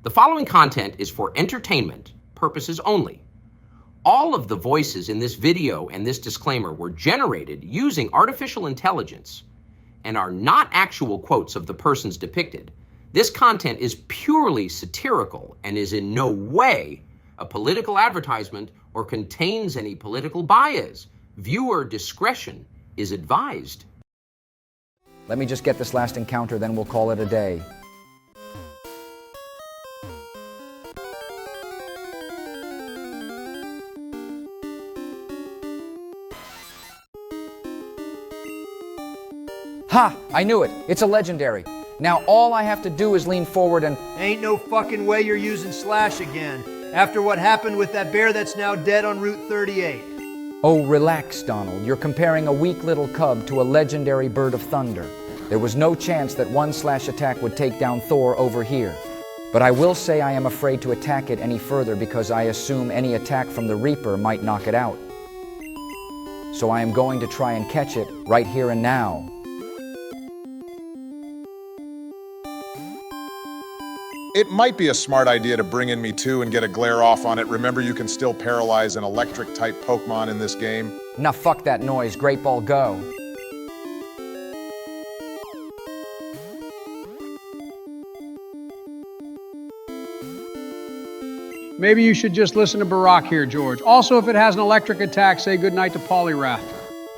The following content is for entertainment purposes only. All of the voices in this video and this disclaimer were generated using artificial intelligence and are not actual quotes of the persons depicted. This content is purely satirical and is in no way a political advertisement or contains any political bias. Viewer discretion is advised. Let me just get this last encounter, then we'll call it a day. Ha! I knew it. It's a legendary. Now all I have to do is lean forward and... Ain't no fucking way you're using Slash again, after what happened with that bear that's now dead on Route 38. Oh, relax, Donald. You're comparing a weak little cub to a legendary bird of thunder. There was no chance that one Slash attack would take down Thor over here. But I will say I am afraid to attack it any further because I assume any attack from the Reaper might knock it out. So I am going to try and catch it right here and now. It might be a smart idea to bring in me too and get a glare off on it. Remember, you can still paralyze an electric-type Pokemon in this game. Now fuck that noise. Great Ball, go. Maybe you should just listen to Barack here, George. Also, if it has an electric attack, say goodnight to Polyrath.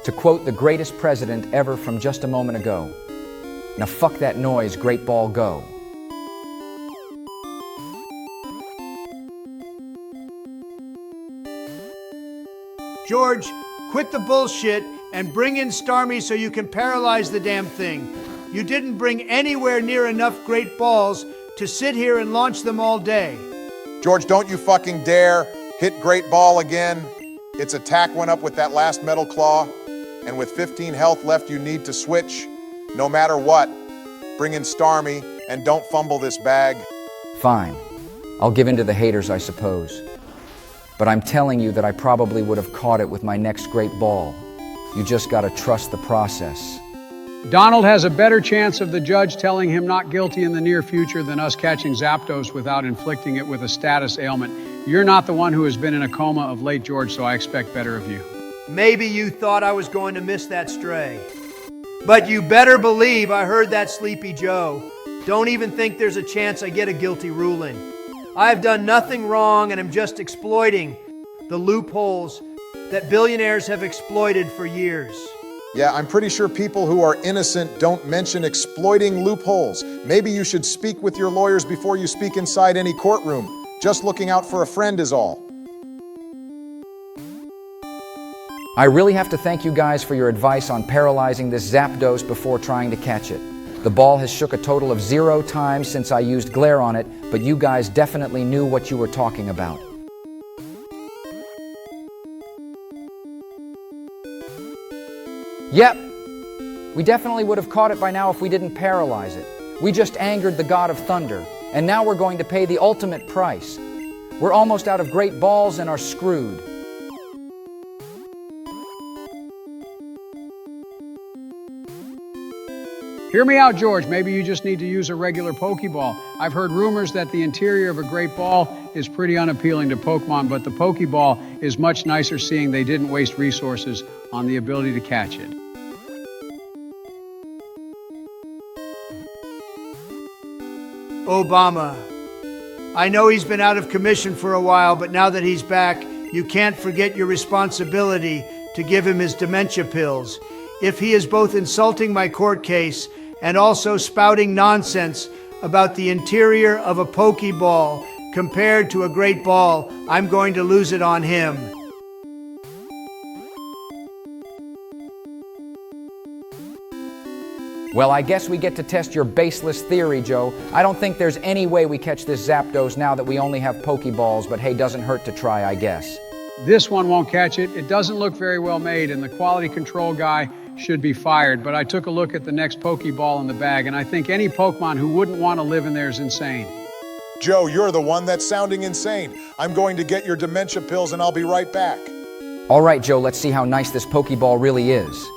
To quote the greatest president ever from just a moment ago, now fuck that noise, Great Ball, go. George, quit the bullshit and bring in Starmie so you can paralyze the damn thing. You didn't bring anywhere near enough great balls to sit here and launch them all day. George, don't you fucking dare hit Great Ball again. Its attack went up with that last Metal Claw, and with 15 health left, you need to switch. No matter what, bring in Starmie and don't fumble this bag. Fine. I'll give in to the haters, I suppose. But I'm telling you that I probably would have caught it with my next great ball. You just gotta trust the process. Donald has a better chance of the judge telling him not guilty in the near future than us catching Zapdos without inflicting it with a status ailment. You're not the one who has been in a coma of late, George, so I expect better of you. Maybe you thought I was going to miss that stray. But you better believe I heard that Sleepy Joe. Don't even think there's a chance I get a guilty ruling. I've done nothing wrong and am just exploiting the loopholes that billionaires have exploited for years. Yeah, I'm pretty sure people who are innocent don't mention exploiting loopholes. Maybe you should speak with your lawyers before you speak inside any courtroom. Just looking out for a friend is all. I really have to thank you guys for your advice on paralyzing this Zapdos before trying to catch it. The ball has shook a total of 0 times since I used glare on it, but you guys definitely knew what you were talking about. Yep, we definitely would have caught it by now if we didn't paralyze it. We just angered the god of thunder, and now we're going to pay the ultimate price. We're almost out of great balls and are screwed. Hear me out, George. Maybe you just need to use a regular Pokeball. I've heard rumors that the interior of a great ball is pretty unappealing to Pokemon, but the Pokeball is much nicer, seeing they didn't waste resources on the ability to catch it. Obama. I know he's been out of commission for a while, but now that he's back, you can't forget your responsibility to give him his dementia pills. If he is both insulting my court case and also spouting nonsense about the interior of a Pokeball compared to a great ball, I'm going to lose it on him. Well, I guess we get to test your baseless theory, Joe. I don't think there's any way we catch this Zapdos now that we only have Pokeballs, but hey, doesn't hurt to try, I guess. This one won't catch it. It doesn't look very well made, and the quality control guy should be fired. But I took a look at the next Pokeball in the bag, and I think any Pokemon who wouldn't want to live in there is insane. Joe, you're the one that's sounding insane. I'm going to get your dementia pills and I'll be right back. All right, Joe, let's see how nice this Pokeball really is.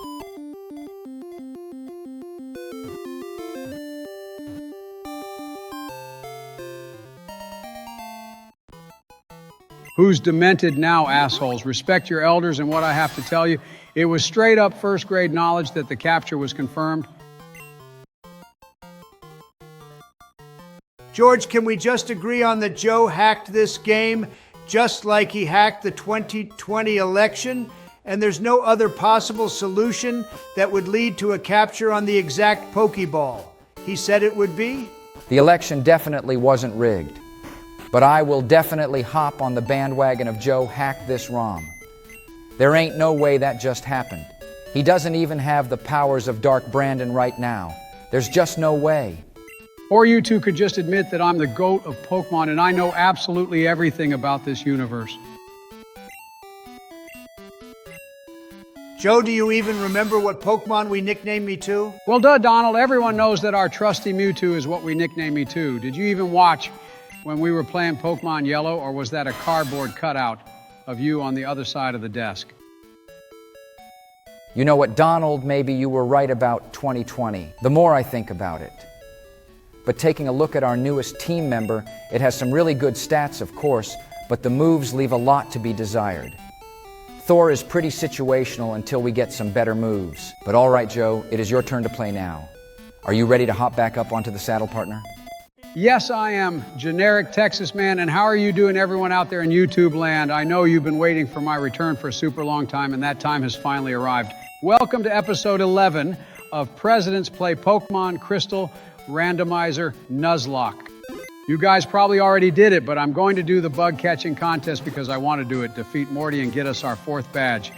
Who's demented now, assholes? Respect your elders, and what I have to tell you, it was straight up first grade knowledge that the capture was confirmed. George, can we just agree on that Joe hacked this game just like he hacked the 2020 election? And there's no other possible solution that would lead to a capture on the exact Pokeball he said it would be? The election definitely wasn't rigged. But I will definitely hop on the bandwagon of Joe hacked this ROM. There ain't no way that just happened. He doesn't even have the powers of Dark Brandon right now. There's just no way. Or you two could just admit that I'm the GOAT of Pokemon and I know absolutely everything about this universe. Joe, do you even remember what Pokemon we nicknamed me to? Well, duh, Donald, everyone knows that our trusty Mewtwo is what we nicknamed me to. Did you even watch when we were playing Pokemon Yellow, or was that a cardboard cutout of you on the other side of the desk? You know what, Donald, maybe you were right about 2020, the more I think about it. But taking a look at our newest team member, it has some really good stats, of course, but the moves leave a lot to be desired. Thor is pretty situational until we get some better moves. But all right, Joe, it is your turn to play now. Are you ready to hop back up onto the saddle, partner? Yes, I am, generic Texas man, and how are you doing, everyone out there in YouTube land? I know you've been waiting for my return for a super long time, and that time has finally arrived. Welcome to episode 11 of Presidents Play Pokemon Crystal Randomizer Nuzlocke. You guys probably already did it, but I'm going to do the bug catching contest because I want to do it, defeat Morty and get us our 4th badge.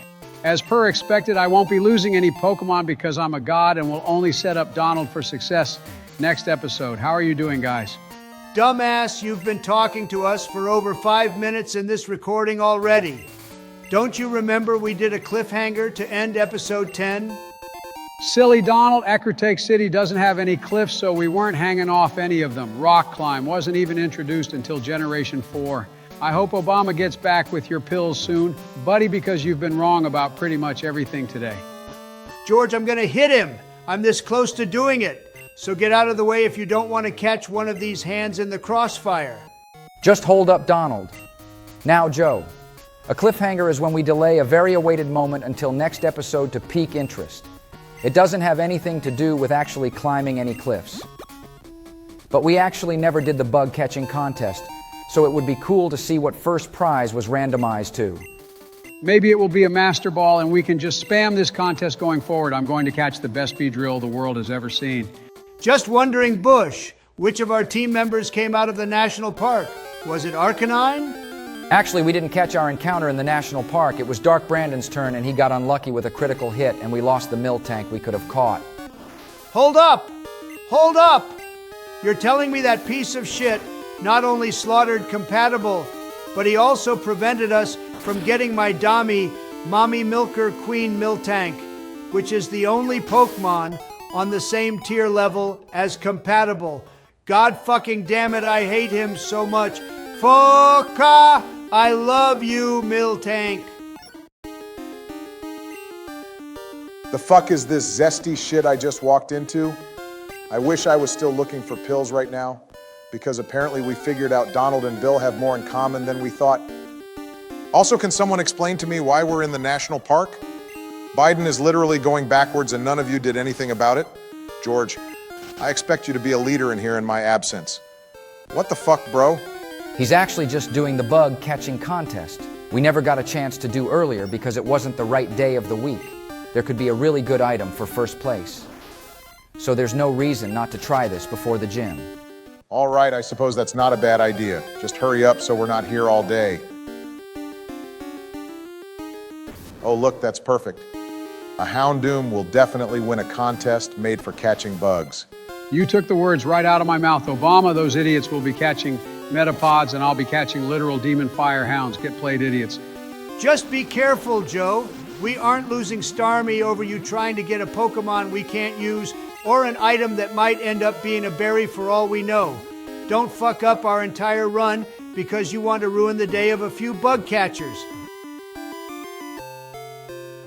As per expected, I won't be losing any Pokemon because I'm a god and will only set up Donald for success next episode. How are you doing, guys? Dumbass, you've been talking to us for over 5 minutes in this recording already. Don't you remember we did a cliffhanger to end episode 10? Silly Donald, Ecruteak City doesn't have any cliffs, so we weren't hanging off any of them. Rock climb wasn't even introduced until Generation 4. I hope Obama gets back with your pills soon, buddy, because you've been wrong about pretty much everything today. George, I'm gonna hit him. I'm this close to doing it. So get out of the way if you don't want to catch one of these hands in the crossfire. Just hold up, Donald. Now, Joe. A cliffhanger is when we delay a very awaited moment until next episode to peak interest. It doesn't have anything to do with actually climbing any cliffs. But we actually never did the bug catching contest, so it would be cool to see what first prize was randomized to. Maybe it will be a Master Ball and we can just spam this contest going forward. I'm going to catch the best Beedrill the world has ever seen. Just wondering, Bush, which of our team members came out of the national park? Was it Arcanine? Actually, we didn't catch our encounter in the national park. It was Dark Brandon's turn and he got unlucky with a critical hit and we lost the Miltank we could have caught. Hold up! Hold up! You're telling me that piece of shit not only slaughtered Compatible, but he also prevented us from getting my Dami, Mommy Milker Queen Miltank, which is the only Pokemon on the same tier level as Compatible. God fucking damn it, I hate him so much. Foka! I love you, Miltank. The fuck is this zesty shit I just walked into? I wish I was still looking for pills right now, because apparently we figured out Donald and Bill have more in common than we thought. Also, can someone explain to me why we're in the national park? Biden is literally going backwards and none of you did anything about it? George, I expect you to be a leader in here in my absence. What the fuck, bro? He's actually just doing the bug catching contest. We never got a chance to do earlier because it wasn't the right day of the week. There could be a really good item for first place. So there's no reason not to try this before the gym. All right, I suppose that's not a bad idea. Just hurry up so we're not here all day. Oh, look, that's perfect. A Houndoom will definitely win a contest made for catching bugs. You took the words right out of my mouth. Obama, those idiots will be catching metapods and I'll be catching literal demon fire hounds. Get played, idiots. Just be careful, Joe. We aren't losing Starmie over you trying to get a Pokemon we can't use or an item that might end up being a berry for all we know. Don't fuck up our entire run because you want to ruin the day of a few bug catchers.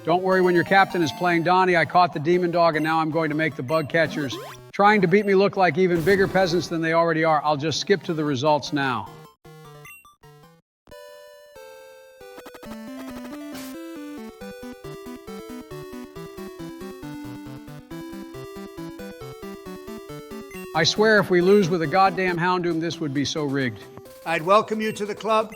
Don't worry, when your captain is playing Donnie, I caught the demon dog and now I'm going to make the bug catchers trying to beat me look like even bigger peasants than they already are. I'll just skip to the results now. I swear if we lose with a goddamn Houndoom, this would be so rigged. I'd welcome you to the club.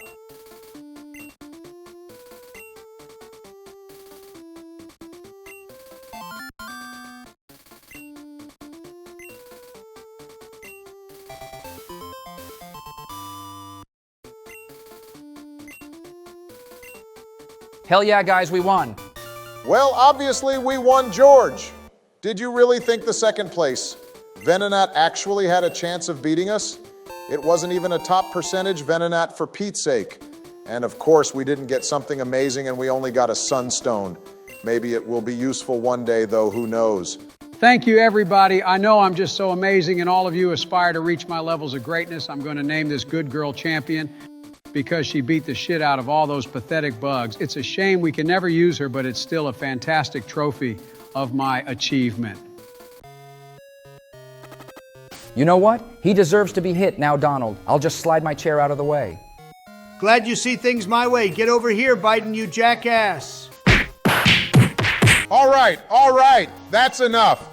Hell yeah, guys, we won. Well, obviously we won, George. Did you really think the second place Venonat actually had a chance of beating us? It wasn't even a top percentage Venonat for Pete's sake. And of course, we didn't get something amazing and we only got a sunstone. Maybe it will be useful one day, though, who knows? Thank you, everybody. I know I'm just so amazing, and all of you aspire to reach my levels of greatness. I'm going to name this Good Girl Champion because she beat the shit out of all those pathetic bugs. It's a shame we can never use her, but it's still a fantastic trophy of my achievement. You know what? He deserves to be hit now, Donald. I'll just slide my chair out of the way. Glad you see things my way. Get over here, Biden, you jackass. All right, that's enough.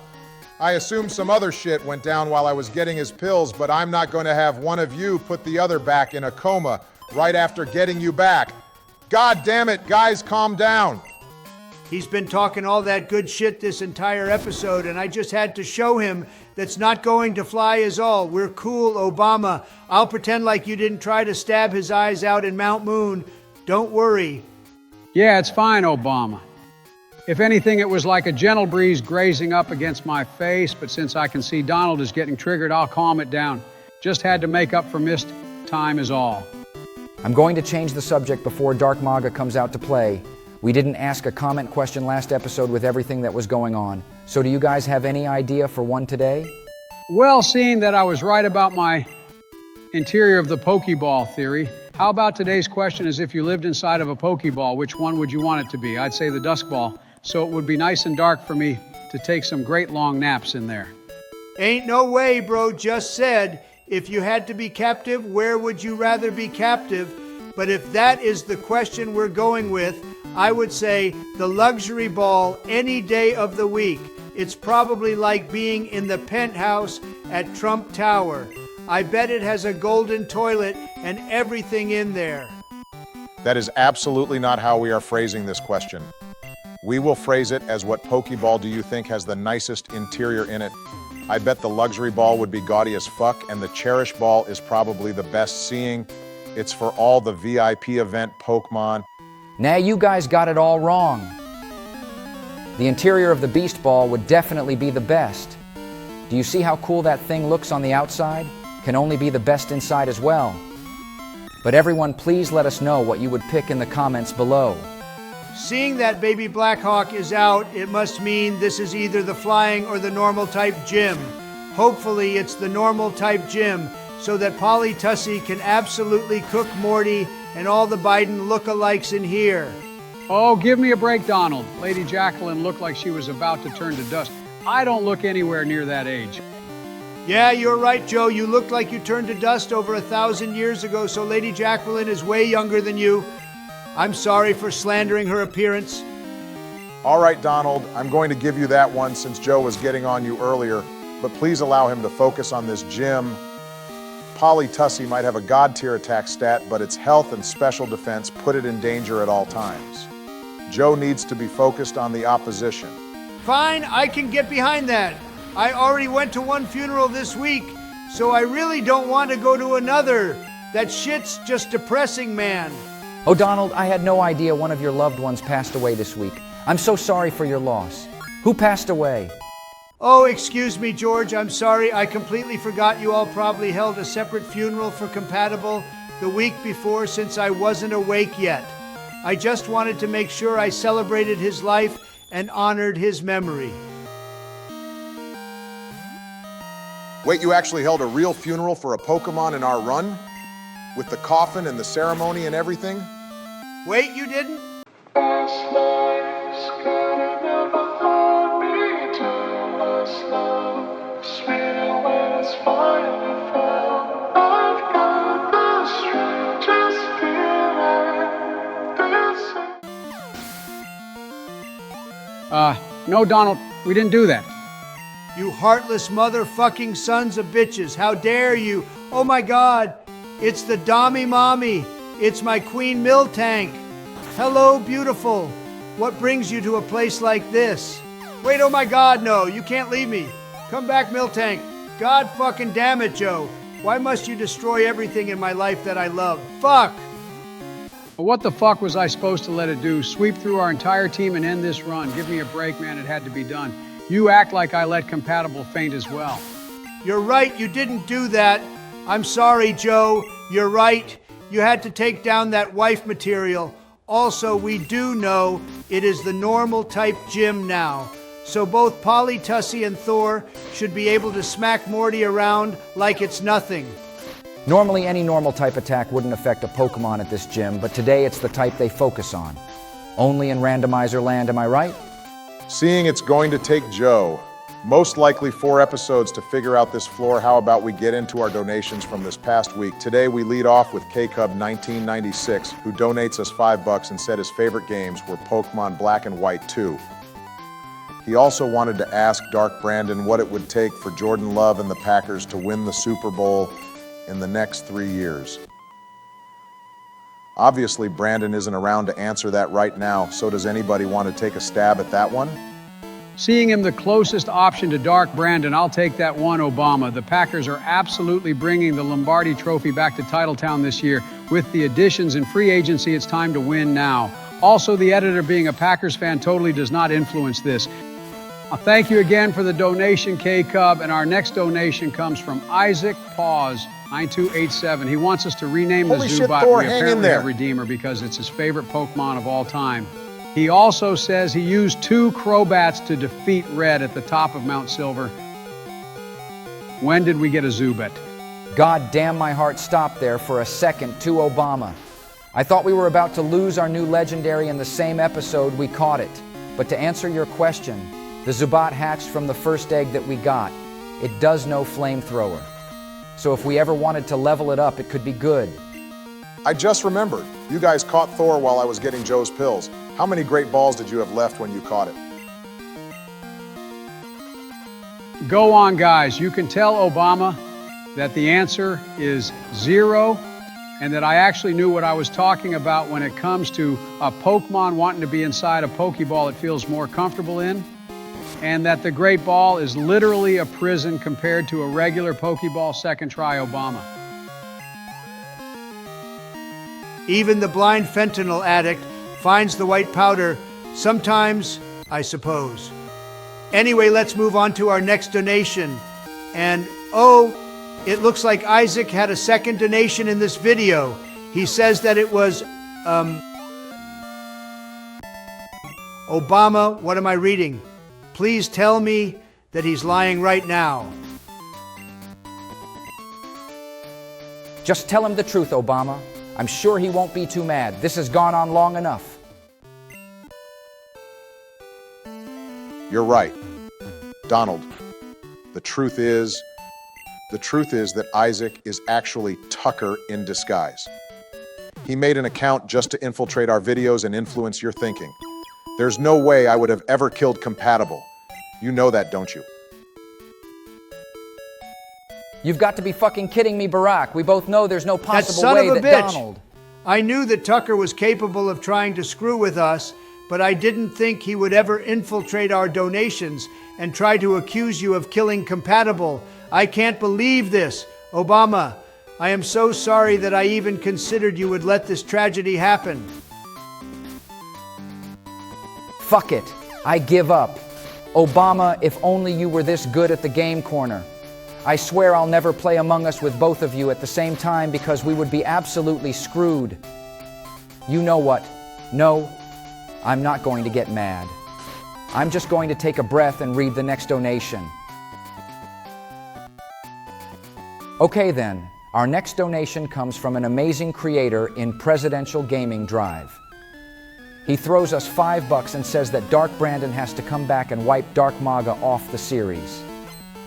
I assume some other shit went down while I was getting his pills, but I'm not going to have one of you put the other back in a coma right after getting you back. God damn it, guys, calm down. He's been talking all that good shit this entire episode, and I just had to show him that's not going to fly is all. We're cool, Obama. I'll pretend like you didn't try to stab his eyes out in Mount Moon. Don't worry. Yeah, it's fine, Obama. If anything, it was like a gentle breeze grazing up against my face, but since I can see Donald is getting triggered, I'll calm it down. Just had to make up for missed time is all. I'm going to change the subject before Dark Maga comes out to play. We didn't ask a comment question last episode with everything that was going on. So do you guys have any idea for one today? Well, seeing that I was right about my interior of the Pokeball theory, how about today's question is if you lived inside of a Pokeball, which one would you want it to be? I'd say the Dusk Ball, so it would be nice and dark for me to take some great long naps in there. Ain't no way, bro. Just said, if you had to be captive, where would you rather be captive? But if that is the question we're going with, I would say the luxury ball any day of the week. It's probably like being in the penthouse at Trump Tower. I bet it has a golden toilet and everything in there. That is absolutely not how we are phrasing this question. We will phrase it as what Pokeball do you think has the nicest interior in it? I bet the luxury ball would be gaudy as fuck, and the Cherish ball is probably the best seeing. It's for all the VIP event Pokemon. Nah, you guys got it all wrong. The interior of the Beast Ball would definitely be the best. Do you see how cool that thing looks on the outside? Can only be the best inside as well. But everyone, please let us know what you would pick in the comments below. Seeing that Baby Blackhawk is out, it must mean this is either the flying or the normal type gym. Hopefully it's the normal type gym, so that Polly Tussy can absolutely cook Morty and all the Biden lookalikes in here. Oh, give me a break, Donald. Lady Jacqueline looked like she was about to turn to dust. I don't look anywhere near that age. Yeah, you're right, Joe. You looked like you turned to dust over 1,000 years ago, so Lady Jacqueline is way younger than you. I'm sorry for slandering her appearance. All right, Donald, I'm going to give you that one since Joe was getting on you earlier, but please allow him to focus on this gym. Polly Tussy might have a god-tier attack stat, but its health and special defense put it in danger at all times. Joe needs to be focused on the opposition. Fine, I can get behind that. I already went to one funeral this week, so I really don't want to go to another. That shit's just depressing, man. Oh, Donald, I had no idea one of your loved ones passed away this week. I'm so sorry for your loss. Who passed away? Oh, excuse me, George. I'm sorry. I completely forgot you all probably held a separate funeral for Compatible the week before since I wasn't awake yet. I just wanted to make sure I celebrated his life and honored his memory. Wait, you actually held a real funeral for a Pokemon in our run? With the coffin and the ceremony and everything? Wait, you didn't? No, Donald, we didn't do that. You heartless motherfucking sons of bitches. How dare you? Oh my God. It's the Dommy Mommy. It's my Queen Miltank. Hello, beautiful. What brings you to a place like this? Wait, oh my God, no. You can't leave me. Come back, Miltank. God fucking damn it, Joe. Why must you destroy everything in my life that I love? Fuck! What the fuck was I supposed to let it do? Sweep through our entire team and end this run. Give me a break, man. It had to be done. You act like I let Compatible faint as well. You're right, you didn't do that. I'm sorry, Joe. You're right. You had to take down that wife material. Also, we do know it is the normal type gym now. So both Polly, Tussie, and Thor should be able to smack Morty around like it's nothing. Normally, any normal type attack wouldn't affect a Pokemon at this gym, but today it's the type they focus on. Only in Randomizer Land, am I right? Seeing it's going to take Joe, most likely 4 episodes to figure out this floor, how about we get into our donations from this past week. Today we lead off with KCub1996, who donates us $5 and said his favorite games were Pokemon Black and White 2. He also wanted to ask Dark Brandon what it would take for Jordan Love and the Packers to win the Super Bowl in the next 3 years. Obviously, Brandon isn't around to answer that right now, so does anybody want to take a stab at that one? Seeing him the closest option to Dark Brandon, I'll take that one, Obama. The Packers are absolutely bringing the Lombardi Trophy back to Titletown this year. With the additions and free agency, it's time to win now. Also, the editor being a Packers fan totally does not influence this. Thank you again for the donation, K-Cub, and our next donation comes from Isaac Paws, 9287. He wants us to rename the Zubat. We apparently have Redeemer because it's his favorite Pokemon of all time. He also says he used 2 Crobats to defeat Red at the top of Mount Silver. When did we get a Zubat? God damn, my heart stopped there for a second to Obama. I thought we were about to lose our new legendary in the same episode we caught it. But to answer your question, the Zubat hatched from the first egg that we got. It does know flamethrower. So if we ever wanted to level it up, it could be good. I just remembered. You guys caught Thor while I was getting Joe's pills. How many great balls did you have left when you caught it? Go on, guys. You can tell Obama that the answer is 0 and that I actually knew what I was talking about when it comes to a Pokemon wanting to be inside a Pokeball it feels more comfortable in, and that the Great Ball is literally a prison compared to a regular Pokeball. Second try, Obama. Even the blind fentanyl addict finds the white powder sometimes, I suppose. Anyway, let's move on to our next donation. And oh, it looks like Isaac had a second donation in this video. He says that it was, Obama, what am I reading? Please tell me that he's lying right now. Just tell him the truth, Obama. I'm sure he won't be too mad. This has gone on long enough. You're right. Donald, the truth is that Isaac is actually Tucker in disguise. He made an account just to infiltrate our videos and influence your thinking. There's no way I would have ever killed Compatible. You know that, don't you? You've got to be fucking kidding me, Barack. We both know there's no possible way that Donald... I knew that Tucker was capable of trying to screw with us, but I didn't think he would ever infiltrate our donations and try to accuse you of killing Compatible. I can't believe this. Obama, I am so sorry that I even considered you would let this tragedy happen. Fuck it. I give up. Obama, if only you were this good at the game corner. I swear I'll never play Among Us with both of you at the same time because we would be absolutely screwed. You know what? No, I'm not going to get mad. I'm just going to take a breath and read the next donation. Okay then, our next donation comes from an amazing creator in Presidential Gaming Drive. He throws us $5 and says that Dark Brandon has to come back and wipe Dark Maga off the series.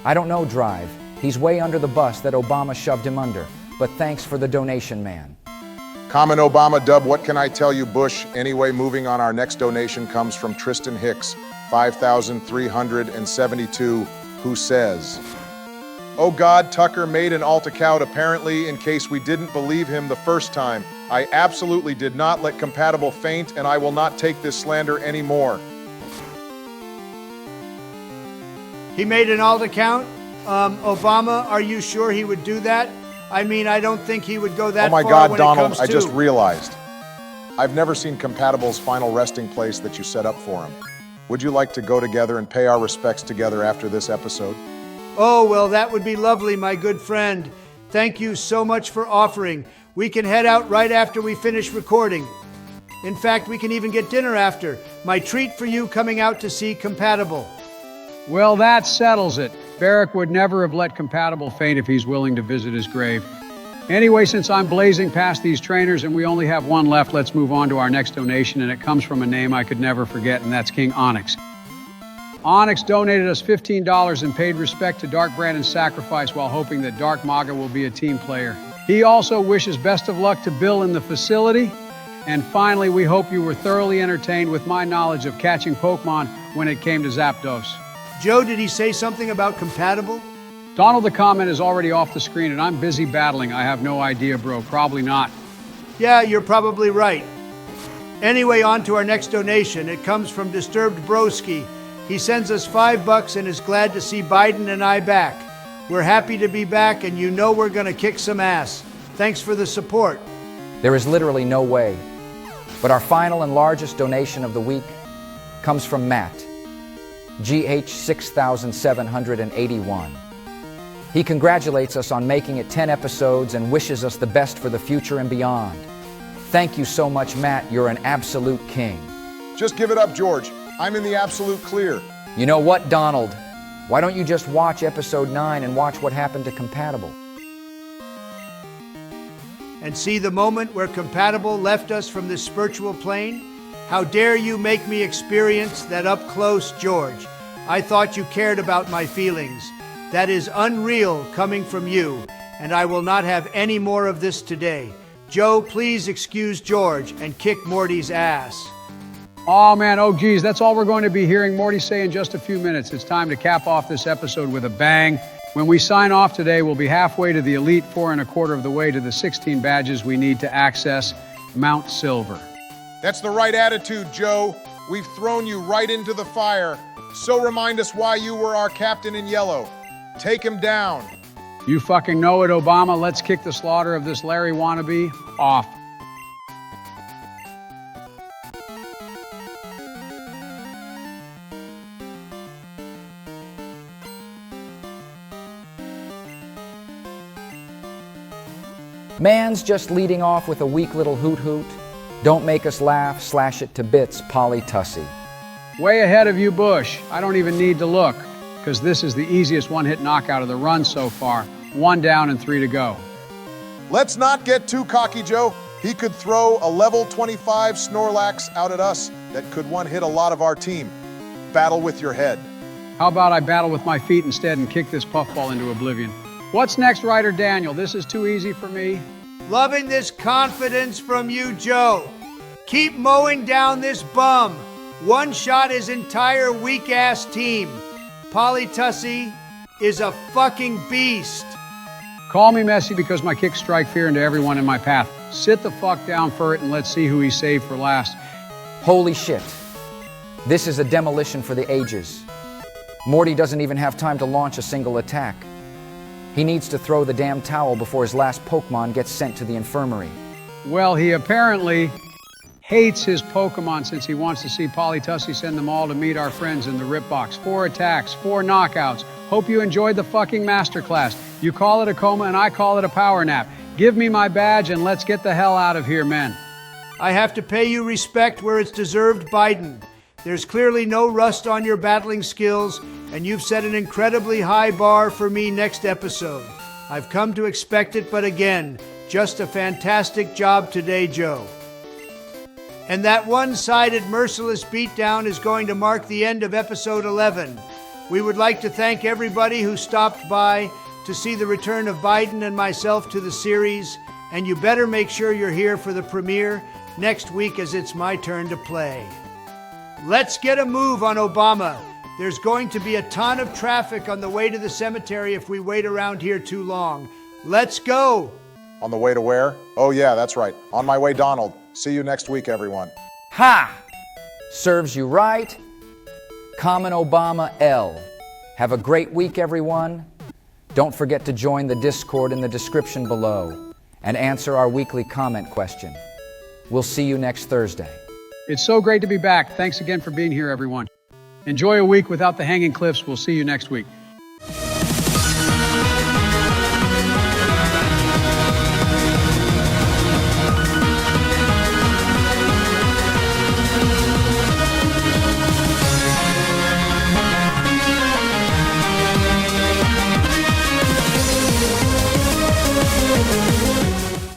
I don't know, Drive. He's way under the bus that Obama shoved him under, but thanks for the donation, man. Common Obama dub, what can I tell you, Bush? Anyway, moving on, our next donation comes from Tristan Hicks, 5,372. who says, "Oh God, Tucker made an alt account apparently in case we didn't believe him the first time. I absolutely did not let compatible faint, and I will not take this slander anymore." He made an alt account? Obama, are you sure he would do that? I mean, I don't think he would go that far. Oh my God, when Donald, it comes I just to... realized. I've never seen Compatible's final resting place that you set up for him. Would you like to go together and pay our respects together after this episode? Oh, well, that would be lovely, my good friend. Thank you so much for offering. We can head out right after we finish recording. In fact, we can even get dinner after. My treat for you coming out to see Compatible. Well, that settles it. Barrick would never have let Compatible faint if he's willing to visit his grave. Anyway, since I'm blazing past these trainers and we only have one left, let's move on to our next donation, and it comes from a name I could never forget, and that's King Onyx. Onyx donated us $15 and paid respect to Dark Brandon's sacrifice while hoping that Dark Maga will be a team player. He also wishes best of luck to Bill in the facility. And finally, we hope you were thoroughly entertained with my knowledge of catching Pokemon when it came to Zapdos. Joe, did he say something about Compatible? Donald, the comment is already off the screen, and I'm busy battling. I have no idea, bro. Probably not. Yeah, you're probably right. Anyway, on to our next donation. It comes from Disturbed Broski. He sends us $5 and is glad to see Biden and I back. We're happy to be back, and you know we're going to kick some ass. Thanks for the support. There is literally no way. But our final and largest donation of the week comes from Matt, GH 6781. He congratulates us on making it 10 episodes and wishes us the best for the future and beyond. Thank you so much, Matt. You're an absolute king. Just give it up, George. I'm in the absolute clear. You know what, Donald? Why don't you just watch episode 9 and watch what happened to Compatible? And see the moment where Compatible left us from this spiritual plane? How dare you make me experience that up close, George? I thought you cared about my feelings. That is unreal coming from you, and I will not have any more of this today. Joe, please excuse George and kick Morty's ass. Oh man, oh geez, that's all we're going to be hearing Morty say in just a few minutes. It's time to cap off this episode with a bang. When we sign off today, we'll be halfway to the elite 4 1/4 of the way to the 16 badges we need to access Mount Silver. That's the right attitude, Joe. We've thrown you right into the fire. So remind us why you were our captain in yellow. Take him down. You fucking know it, Obama. Let's kick the slaughter of this Larry wannabe off. Man's just leading off with a weak little hoot hoot. Don't make us laugh, slash it to bits, Polly Tussy. Way ahead of you, Bush. I don't even need to look, because this is the easiest one-hit knockout of the run so far. 1 down and 3 to go. Let's not get too cocky, Joe. He could throw a level 25 Snorlax out at us that could one-hit a lot of our team. Battle with your head. How about I battle with my feet instead and kick this puffball into oblivion? What's next, Ryder Daniel? This is too easy for me. Loving this confidence from you, Joe. Keep mowing down this bum. One-shot his entire weak-ass team. Polly Tussy is a fucking beast. Call me messy because my kicks strike fear into everyone in my path. Sit the fuck down, Furt, and let's see who he saved for last. Holy shit. This is a demolition for the ages. Morty doesn't even have time to launch a single attack. He needs to throw the damn towel before his last Pokemon gets sent to the infirmary. Well, he apparently hates his Pokemon since he wants to see Polytussy send them all to meet our friends in the Rip Box. 4 attacks, 4 knockouts. Hope you enjoyed the fucking masterclass. You call it a coma and I call it a power nap. Give me my badge and let's get the hell out of here, men. I have to pay you respect where it's deserved, Biden. There's clearly no rust on your battling skills, and you've set an incredibly high bar for me next episode. I've come to expect it, but again, just a fantastic job today, Joe. And that one-sided merciless beatdown is going to mark the end of episode 11. We would like to thank everybody who stopped by to see the return of Biden and myself to the series, and you better make sure you're here for the premiere next week as it's my turn to play. Let's get a move on Obama. There's going to be a ton of traffic on the way to the cemetery if we wait around here too long. Let's go! On the way to where? Oh yeah, that's right. On my way, Donald. See you next week, everyone. Ha! Serves you right. Common Obama L. Have a great week, everyone. Don't forget to join the Discord in the description below and answer our weekly comment question. We'll see you next Thursday. It's so great to be back. Thanks again for being here, everyone. Enjoy a week without the hanging cliffs. We'll see you next week.